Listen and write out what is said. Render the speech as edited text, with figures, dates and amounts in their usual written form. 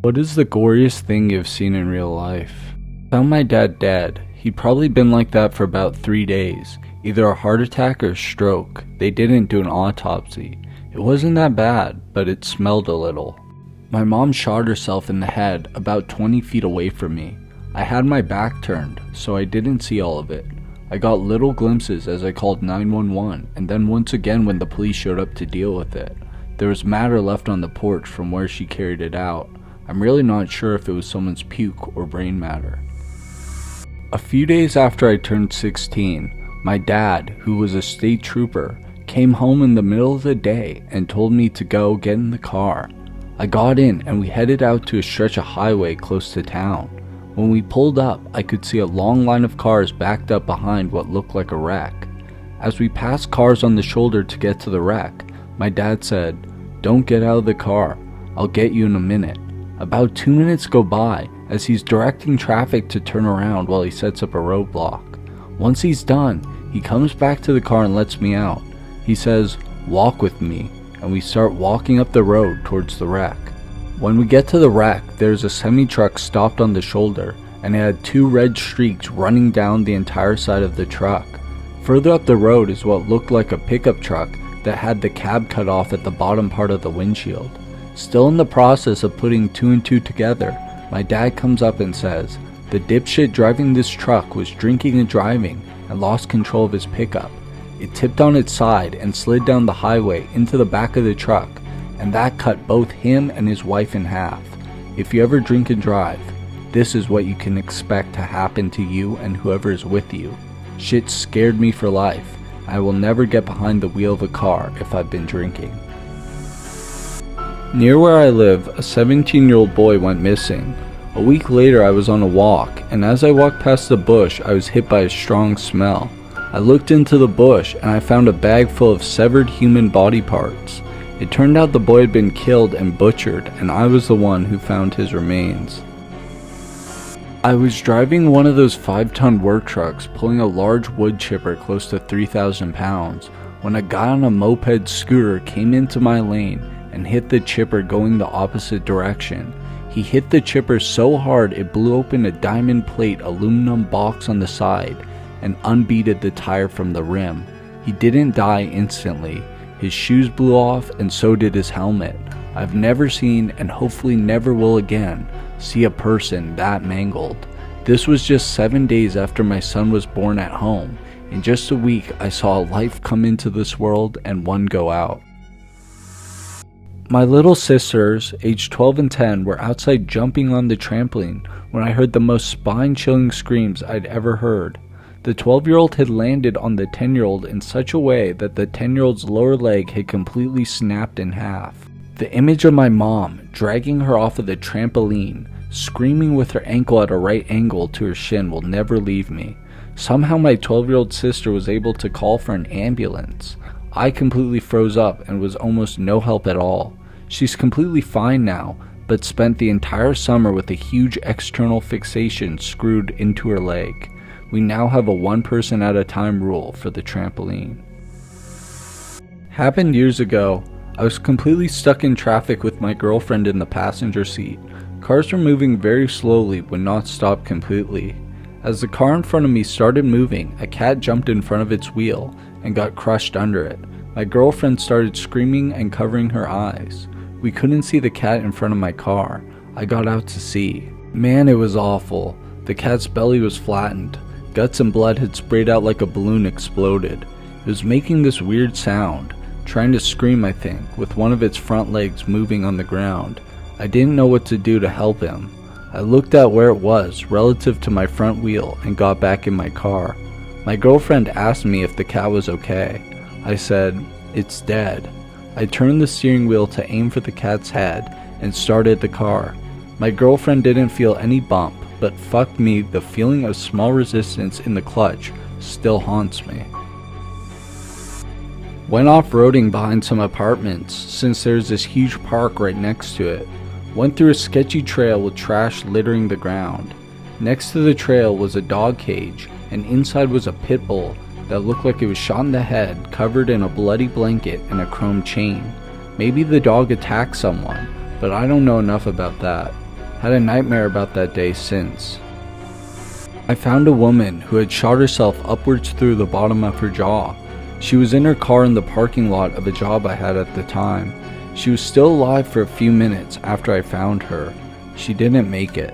What is the goriest thing you've seen in real life? Found my dad dead. He'd probably been like that for about 3 days. Either a heart attack or stroke. They didn't do an autopsy. It wasn't that bad, but it smelled a little. My mom shot herself in the head about 20 feet away from me. I had my back turned, so I didn't see all of it. I got little glimpses as I called 911, and then once again when the police showed up to deal with it. There was matter left on the porch from where she carried it out. I'm really not sure if it was someone's puke or brain matter. A few days after I turned 16, my dad, who was a state trooper, came home in the middle of the day and told me to go get in the car. I got in and we headed out to a stretch of highway close to town. When we pulled up, I could see a long line of cars backed up behind what looked like a wreck. As we passed cars on the shoulder to get to the wreck, my dad said, "Don't get out of the car. I'll get you in a minute." About 2 minutes go by as he's directing traffic to turn around while he sets up a roadblock. Once he's done, he comes back to the car and lets me out. He says, "Walk with me," and we start walking up the road towards the wreck. When we get to the wreck, there's a semi-truck stopped on the shoulder, and it had 2 red streaks running down the entire side of the truck. Further up the road is what looked like a pickup truck that had the cab cut off at the bottom part of the windshield. Still in the process of putting 2 and 2 together, my dad comes up and says, "The dipshit driving this truck was drinking and driving and lost control of his pickup. It tipped on its side and slid down the highway into the back of the truck, and that cut both him and his wife in half. If you ever drink and drive, this is what you can expect to happen to you and whoever is with you. Shit scared me for life. I will never get behind the wheel of a car if I've been drinking." Near where I live, a 17-year-old boy went missing. A week later I was on a walk, and as I walked past the bush I was hit by a strong smell. I looked into the bush and I found a bag full of severed human body parts. It turned out the boy had been killed and butchered, and I was the one who found his remains. I was driving one of those 5-ton work trucks pulling a large wood chipper close to 3,000 pounds when a guy on a moped scooter came into my lane and hit the chipper going the opposite direction. He hit the chipper so hard it blew open a diamond plate aluminum box on the side and unbeaded the tire from the rim. He didn't die instantly. His shoes blew off and so did his helmet. I've never seen, and hopefully never will again, see a person that mangled. This was just 7 days after my son was born at home. In just a week I saw a life come into this world and one go out. My little sisters, aged 12 and 10, were outside jumping on the trampoline when I heard the most spine-chilling screams I'd ever heard. The 12-year-old had landed on the 10-year-old in such a way that the 10-year-old's lower leg had completely snapped in half. The image of my mom dragging her off of the trampoline, screaming with her ankle at a right angle to her shin will never leave me. Somehow my 12-year-old sister was able to call for an ambulance. I completely froze up and was almost no help at all. She's completely fine now, but spent the entire summer with a huge external fixation screwed into her leg. We now have a 1 person at a time rule for the trampoline. Happened years ago. I was completely stuck in traffic with my girlfriend in the passenger seat. Cars were moving very slowly when not stopped completely. As the car in front of me started moving, a cat jumped in front of its wheel and got crushed under it. My girlfriend started screaming and covering her eyes. We couldn't see the cat in front of my car. I got out to see. Man, it was awful. The cat's belly was flattened. Guts and blood had sprayed out like a balloon exploded. It was making this weird sound, trying to scream I think, with one of its front legs moving on the ground. I didn't know what to do to help him. I looked at where it was relative to my front wheel and got back in my car. My girlfriend asked me if the cat was okay. I said, "It's dead." I turned the steering wheel to aim for the cat's head and started the car. My girlfriend didn't feel any bump, but fuck me, the feeling of small resistance in the clutch still haunts me. Went off-roading behind some apartments since there's this huge park right next to it. Went through a sketchy trail with trash littering the ground. Next to the trail was a dog cage, and inside was a pit bull that looked like it was shot in the head, covered in a bloody blanket and a chrome chain. Maybe the dog attacked someone, but I don't know enough about that. Had a nightmare about that day since. I found a woman who had shot herself upwards through the bottom of her jaw. She was in her car in the parking lot of a job I had at the time. She was still alive for a few minutes after I found her. She didn't make it.